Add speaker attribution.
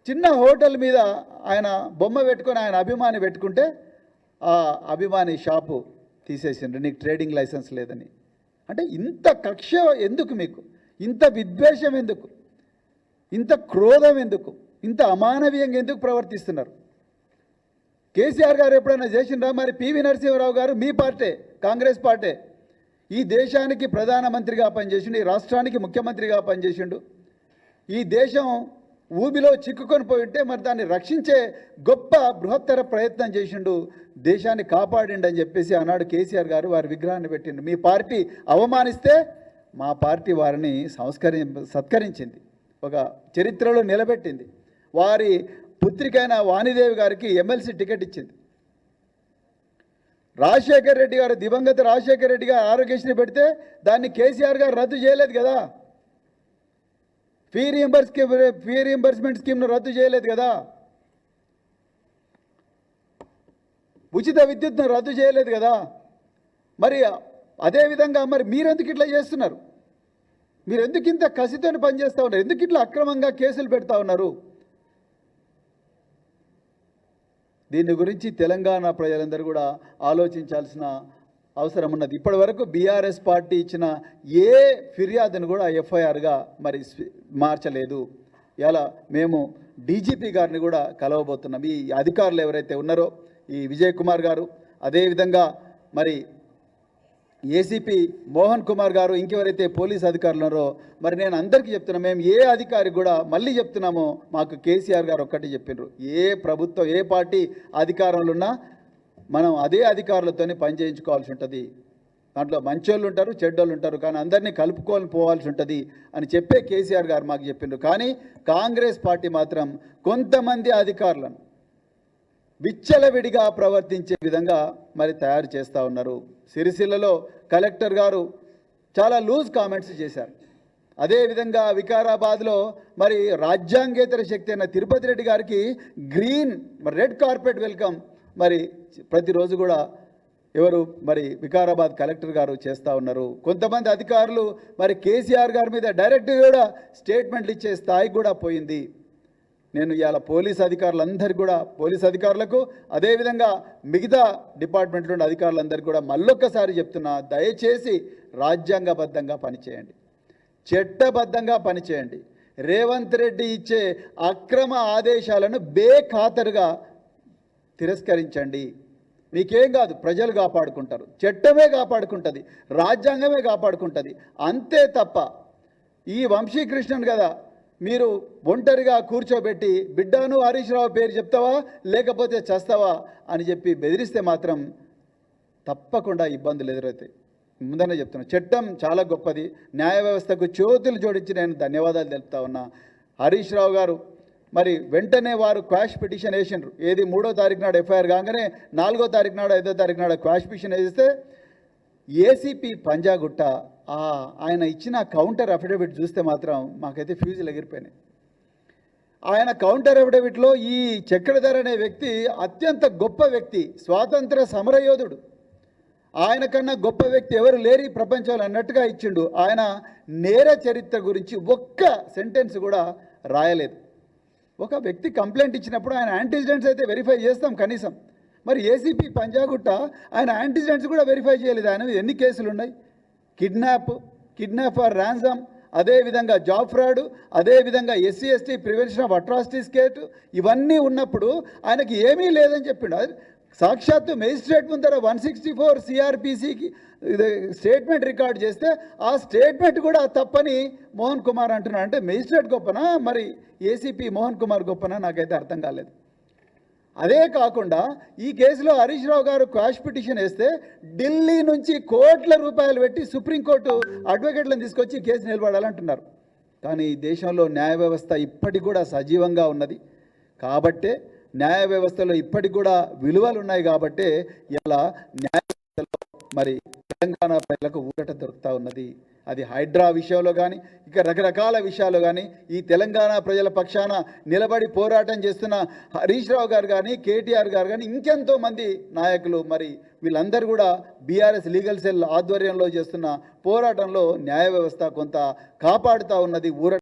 Speaker 1: చిన్న హోటల్ మీద ఆయన బొమ్మ పెట్టుకొని ఆయన అభిమాని పెట్టుకుంటే ఆ అభిమాని షాపు తీసేసిండ్రు, నీకు ట్రేడింగ్ లైసెన్స్ లేదని. అంటే ఇంత కక్ష ఎందుకు మీకు? ఇంత విద్వేషం ఎందుకు? ఇంత క్రోధం ఎందుకు? ఇంత అమానవీయంగా ఎందుకు ప్రవర్తిస్తున్నారు? కేసీఆర్ గారు ఎప్పుడైనా చేసిండ్రా? మరి పివి నరసింహారావు గారు మీ పార్టీ, కాంగ్రెస్ పార్టీ, ఈ దేశానికి ప్రధానమంత్రిగా పనిచేసిండు, ఈ రాష్ట్రానికి ముఖ్యమంత్రిగా పనిచేసిండు. ఈ దేశం ఊబిలో చిక్కుకొని పోయి ఉంటే మరి దాన్ని రక్షించే గొప్ప బృహత్తర ప్రయత్నం చేసిండు, దేశాన్ని కాపాడిండు అని చెప్పేసి ఆనాడు కేసీఆర్ గారు వారి విగ్రహాన్ని పెట్టిండు. మీ పార్టీ అవమానిస్తే మా పార్టీ వారిని సత్కరించింది, ఒక చరిత్రలో నిలబెట్టింది. వారి పుత్రికైన వాణిదేవి గారికి ఎమ్మెల్సీ టికెట్ ఇచ్చింది. రాజశేఖర్ రెడ్డి గారు, దివంగత రాజశేఖర్ రెడ్డి గారు ఆరోగ్యశ్రీ పెడితే దాన్ని కేసీఆర్ గారు రద్దు చేయలేదు కదా. ఫీ రీఎంబర్స్మెంట్ స్కీమ్ను రద్దు చేయలేదు కదా. ఉచిత విద్యుత్ను రద్దు చేయలేదు కదా. మరి అదేవిధంగా మరి మీరెందుకు ఇట్లా చేస్తున్నారు? మీరు ఎందుకు ఇంత కసితో పనిచేస్తూ ఉన్నారు? ఎందుకు ఇట్లా అక్రమంగా కేసులు పెడతా ఉన్నారు? దీని గురించి తెలంగాణ ప్రజలందరూ కూడా ఆలోచించాల్సిన అవసరం ఉన్నది. ఇప్పటి వరకు బీఆర్ఎస్ పార్టీ ఇచ్చిన ఏ ఫిర్యాదును కూడా ఎఫ్ఐఆర్గా మరి మార్చలేదు. ఇలా మేము డీజీపీ గారిని కూడా కలవబోతున్నాం. ఈ అధికారులు ఎవరైతే ఉన్నారో, ఈ విజయ్ కుమార్ గారు, అదేవిధంగా మరి ఏసీపీ మోహన్ కుమార్ గారు, ఇంకెవరైతే పోలీస్ అధికారులు ఉన్నారో, మరి నేను అందరికీ చెప్తున్నా, మేము ఏ అధికారి కూడా మళ్ళీ చెప్తున్నామో, మాకు కేసీఆర్ గారు ఒక్కటి చెప్పినారు, ఏ ప్రభుత్వం ఏ పార్టీ అధికారంలో ఉన్నా మనం అదే అధికారులతోనే పని చేయించుకోవాల్సి ఉంటుంది. దాంట్లో మంచోళ్ళు ఉంటారు, చెడ్డోళ్ళు ఉంటారు, కానీ అందరినీ కలుపుకొని పోవాల్సి ఉంటుంది అని చెప్పే కేసీఆర్ గారు మాకు చెప్పిండ్రు. కానీ కాంగ్రెస్ పార్టీ మాత్రం కొంతమంది అధికారులను విచ్చలవిడిగా ప్రవర్తించే విధంగా మరి తయారు చేస్తూ ఉన్నారు. సిరిసిల్లలో కలెక్టర్ గారు చాలా లూజ్ కామెంట్స్ చేశారు. అదేవిధంగా వికారాబాద్లో మరి రాజ్యాంగేతర శక్తి అయిన తిరుపతి రెడ్డి గారికి గ్రీన్ రెడ్ కార్పెట్ వెల్కమ్ మరి ప్రతిరోజు కూడా ఎవరు మరి వికారాబాద్ కలెక్టర్ గారు చేస్తూ ఉన్నారు. కొంతమంది అధికారులు మరి కేసీఆర్ గారి మీద డైరెక్ట్గా కూడా స్టేట్మెంట్లు ఇచ్చే స్థాయికి కూడా పోయింది. నేను ఇవాళ పోలీస్ అధికారులకు అదేవిధంగా మిగతా డిపార్ట్మెంట్లో ఉన్న అధికారులందరికీ కూడా మళ్ళొక్కసారి చెప్తున్నా, దయచేసి రాజ్యాంగబద్ధంగా పనిచేయండి, చట్టబద్ధంగా పనిచేయండి. రేవంత్ రెడ్డి ఇచ్చే అక్రమ ఆదేశాలను బేఖాతరుగా తిరస్కరించండి. మీకేం కాదు, ప్రజలు కాపాడుకుంటారు, చట్టమే కాపాడుకుంటుంది, రాజ్యాంగమే కాపాడుకుంటుంది. అంతే తప్ప ఈ వంశీకృష్ణన్ కదా మీరు ఒంటరిగా కూర్చోబెట్టి బిడ్డను హరీష్ రావు పేరు చెప్తావా లేకపోతే చేస్తావా అని చెప్పి బెదిరిస్తే మాత్రం తప్పకుండా ఇబ్బందులు ఎదురవుతాయి. ముందనే చెప్తున్నా, చట్టం చాలా గొప్పది, న్యాయ వ్యవస్థకు చేతులు జోడించి నేను ధన్యవాదాలు తెలుపుతా ఉన్నా. హరీష్ రావు గారు మరి వెంటనే వారు క్వాష్ పిటిషన్ వేసిండ్రు. ఏది 3వ తారీఖు నాడు ఎఫ్ఐఆర్ కాగానే 4వ తారీఖు నాడు 5వ తారీఖు నాడు క్వాష్ పిటిషన్ వేస్తే ఏసీపీ పంజాగుట్ట ఆయన ఇచ్చిన కౌంటర్ అఫిడవిట్ చూస్తే మాత్రం మాకైతే ఫ్యూజులు ఎగిరిపోయినాయి. ఆయన కౌంటర్ అఫిడవిట్లో ఈ చక్రధర్ అనే వ్యక్తి అత్యంత గొప్ప వ్యక్తి, స్వాతంత్ర సమరయోధుడు, ఆయన కన్నా గొప్ప వ్యక్తి ఎవరు లేరు ఈ ప్రపంచంలో అన్నట్టుగా ఇచ్చిండు. ఆయన నేర చరిత్ర గురించి ఒక్క సెంటెన్స్ కూడా రాయలేదు. ఒక వ్యక్తి కంప్లైంట్ ఇచ్చినప్పుడు ఆయన యాంటీసిడెంట్స్ అయితే వెరిఫై చేస్తాం కనీసం. మరి ఏసీపీ పంజాగుట్ట ఆయన యాంటీసిడెంట్స్ కూడా వెరిఫై చేయలేదు. ఆయన ఎన్ని కేసులు ఉన్నాయి? కిడ్నాప్ ఫర్ ర్యాన్సమ్, అదేవిధంగా జాబ్ ఫ్రాడ్, అదేవిధంగా SC ST prevention of atrocities case, ఇవన్నీ ఉన్నప్పుడు ఆయనకి ఏమీ లేదని చెప్పిండు. సాక్షాత్తు మేజిస్ట్రేట్ ముందర 164 సిఆర్పిసికి స్టేట్మెంట్ రికార్డ్ చేస్తే ఆ స్టేట్మెంట్ కూడా తప్పని మోహన్ కుమార్ అంటున్నాడు. అంటే మేజిస్ట్రేట్ గొప్పనా మరి ఏసీపీ మోహన్ కుమార్ గొప్పనా? నాకైతే అర్థం కాలేదు. అదే కాకుండా ఈ కేసులో హరీష్ రావు గారు క్వాష్ పిటిషన్ వేస్తే ఢిల్లీ నుంచి కోట్ల రూపాయలు పెట్టి సుప్రీంకోర్టు అడ్వకేట్లను తీసుకొచ్చి కేసు నిలబడాలంటున్నారు. కానీ ఈ దేశంలో న్యాయ వ్యవస్థ ఇప్పటికి కూడా సజీవంగా ఉన్నది కాబట్టే, న్యాయ వ్యవస్థలో ఇప్పటికి కూడా విలువలు ఉన్నాయి కాబట్టే ఇలా న్యాయ వ్యవస్థలో మరి తెలంగాణ ప్రజలకు ఊరట దొరుకుతూ ఉన్నది. అది హైడ్రా విషయంలో కానీ ఇక రకరకాల విషయాల్లో కానీ ఈ తెలంగాణ ప్రజల పక్షాన నిలబడి పోరాటం చేస్తున్న హరీష్ రావు గారు కానీ కేటీఆర్ గారు కానీ ఇంకెంతో మంది నాయకులు మరి వీళ్ళందరూ కూడా బీఆర్ఎస్ లీగల్ సెల్ ఆధ్వర్యంలో చేస్తున్న పోరాటంలో న్యాయ వ్యవస్థ కొంత కాపాడుతూ ఉన్నది, ఊరట